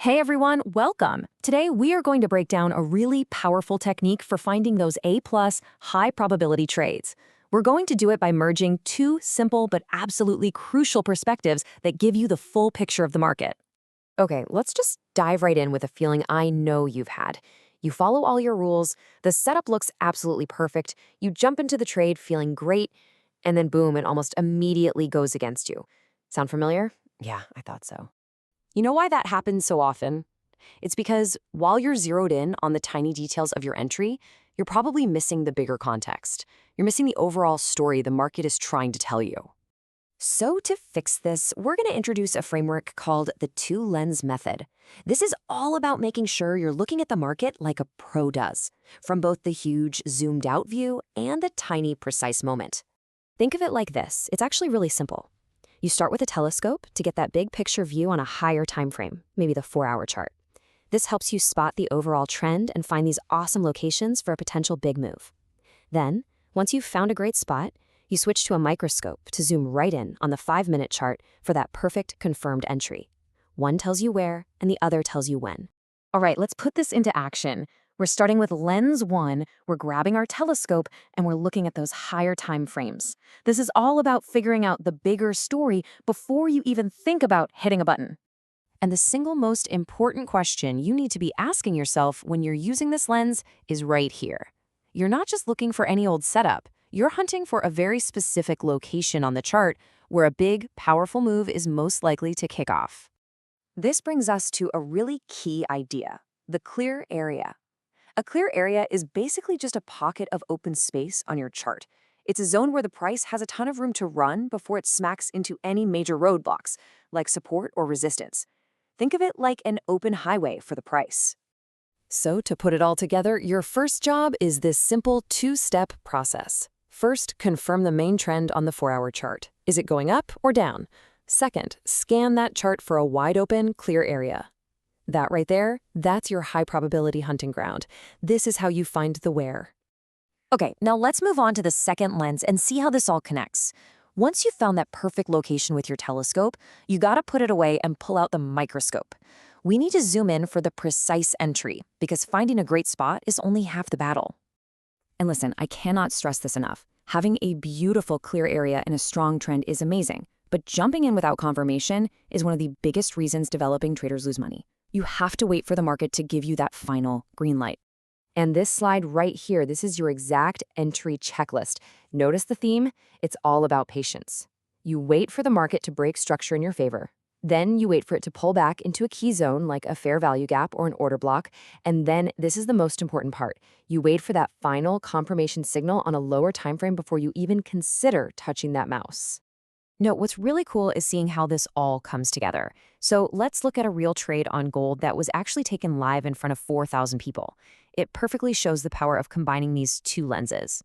Hey everyone, welcome. Today we are going to break down a really powerful technique for finding those A-plus high probability trades. We're going to do it by merging two simple but absolutely crucial perspectives that give you the full picture of the market. Okay, let's just dive right in with a feeling I know you've had. You follow all your rules, the setup looks absolutely perfect, you jump into the trade feeling great, and then boom, it almost immediately goes against you. Sound familiar? Yeah, I thought so. You know why that happens so often? It's because while you're zeroed in on the tiny details of your entry, you're probably missing the bigger context. You're missing the overall story the market is trying to tell you. So to fix this, we're going to introduce a framework called the two-lens method. This is all about making sure you're looking at the market like a pro does, from both the huge zoomed-out view and the tiny precise moment. Think of it like this. It's actually really simple. You start with a telescope to get that big picture view on a higher time frame, maybe the 4-hour chart. This helps you spot the overall trend and find these awesome locations for a potential big move. Then, once you've found a great spot, you switch to a microscope to zoom right in on the 5-minute chart for that perfect confirmed entry. One tells you where, and the other tells you when. All right, let's put this into action. We're starting with lens 1, we're grabbing our telescope, and we're looking at those higher time frames. This is all about figuring out the bigger story before you even think about hitting a button. And the single most important question you need to be asking yourself when you're using this lens is right here. You're not just looking for any old setup. You're hunting for a very specific location on the chart where a big, powerful move is most likely to kick off. This brings us to a really key idea, the clear area. A clear area is basically just a pocket of open space on your chart. It's a zone where the price has a ton of room to run before it smacks into any major roadblocks, like support or resistance. Think of it like an open highway for the price. So to put it all together, your first job is this simple two-step process. First, confirm the main trend on the 4-hour chart. Is it going up or down? Second, scan that chart for a wide-open, clear area. That right there, that's your high-probability hunting ground. This is how you find the where. Okay, now let's move on to the second lens and see how this all connects. Once you've found that perfect location with your telescope, you gotta put it away and pull out the microscope. We need to zoom in for the precise entry, because finding a great spot is only half the battle. And listen, I cannot stress this enough. Having a beautiful clear area and a strong trend is amazing, but jumping in without confirmation is one of the biggest reasons developing traders lose money. You have to wait for the market to give you that final green light. And this slide right here, this is your exact entry checklist. Notice the theme? It's all about patience. You wait for the market to break structure in your favor. Then you wait for it to pull back into a key zone like a fair value gap or an order block. And then this is the most important part. You wait for that final confirmation signal on a lower time frame before you even consider touching that mouse. No, what's really cool is seeing how this all comes together. So let's look at a real trade on gold that was actually taken live in front of 4,000 people. It perfectly shows the power of combining these two lenses.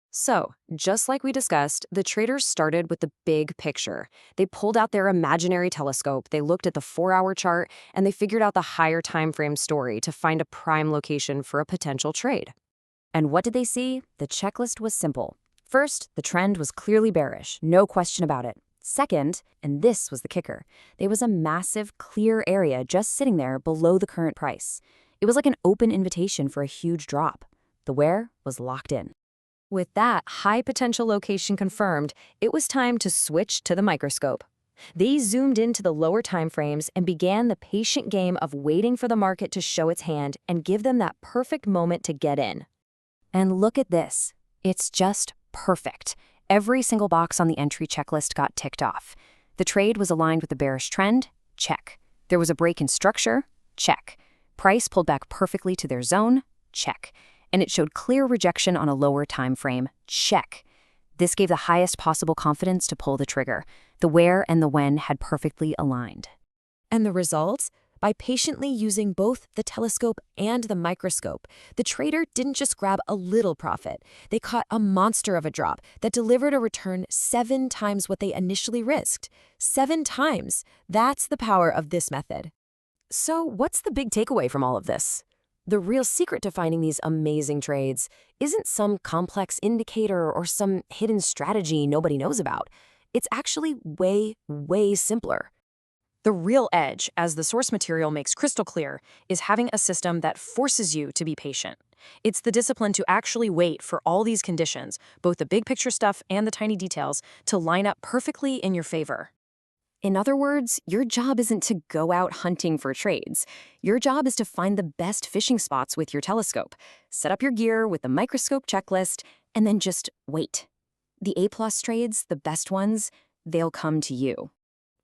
So, just like we discussed, the traders started with the big picture. They pulled out their imaginary telescope, they looked at the 4-hour chart, and they figured out the higher time frame story to find a prime location for a potential trade. And what did they see? The checklist was simple. First, the trend was clearly bearish, no question about it. Second, and this was the kicker, there was a massive, clear area just sitting there below the current price. It was like an open invitation for a huge drop. The where was locked in. With that high potential location confirmed, it was time to switch to the microscope. They zoomed into the lower time frames and began the patient game of waiting for the market to show its hand and give them that perfect moment to get in. And look at this. It's just perfect. Every single box on the entry checklist got ticked off. The trade was aligned with the bearish trend? Check. There was a break in structure? Check. Price pulled back perfectly to their zone? Check. And it showed clear rejection on a lower time frame? Check. This gave the highest possible confidence to pull the trigger. The where and the when had perfectly aligned. And the results? By patiently using both the telescope and the microscope, the trader didn't just grab a little profit. They caught a monster of a drop that delivered a return 7 times what they initially risked. 7 times. That's the power of this method. So what's the big takeaway from all of this? The real secret to finding these amazing trades isn't some complex indicator or some hidden strategy nobody knows about. It's actually way, way simpler. The real edge, as the source material makes crystal clear, is having a system that forces you to be patient. It's the discipline to actually wait for all these conditions, both the big picture stuff and the tiny details, to line up perfectly in your favor. In other words, your job isn't to go out hunting for trades. Your job is to find the best fishing spots with your telescope, set up your gear with the microscope checklist, and then just wait. The A-plus trades, the best ones, they'll come to you.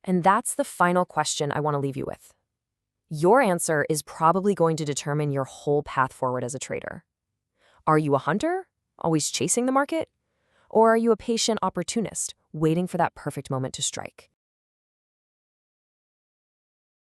And that's the final question I want to leave you with. Your answer is probably going to determine your whole path forward as a trader. Are you a hunter, always chasing the market? Or are you a patient opportunist, waiting for that perfect moment to strike?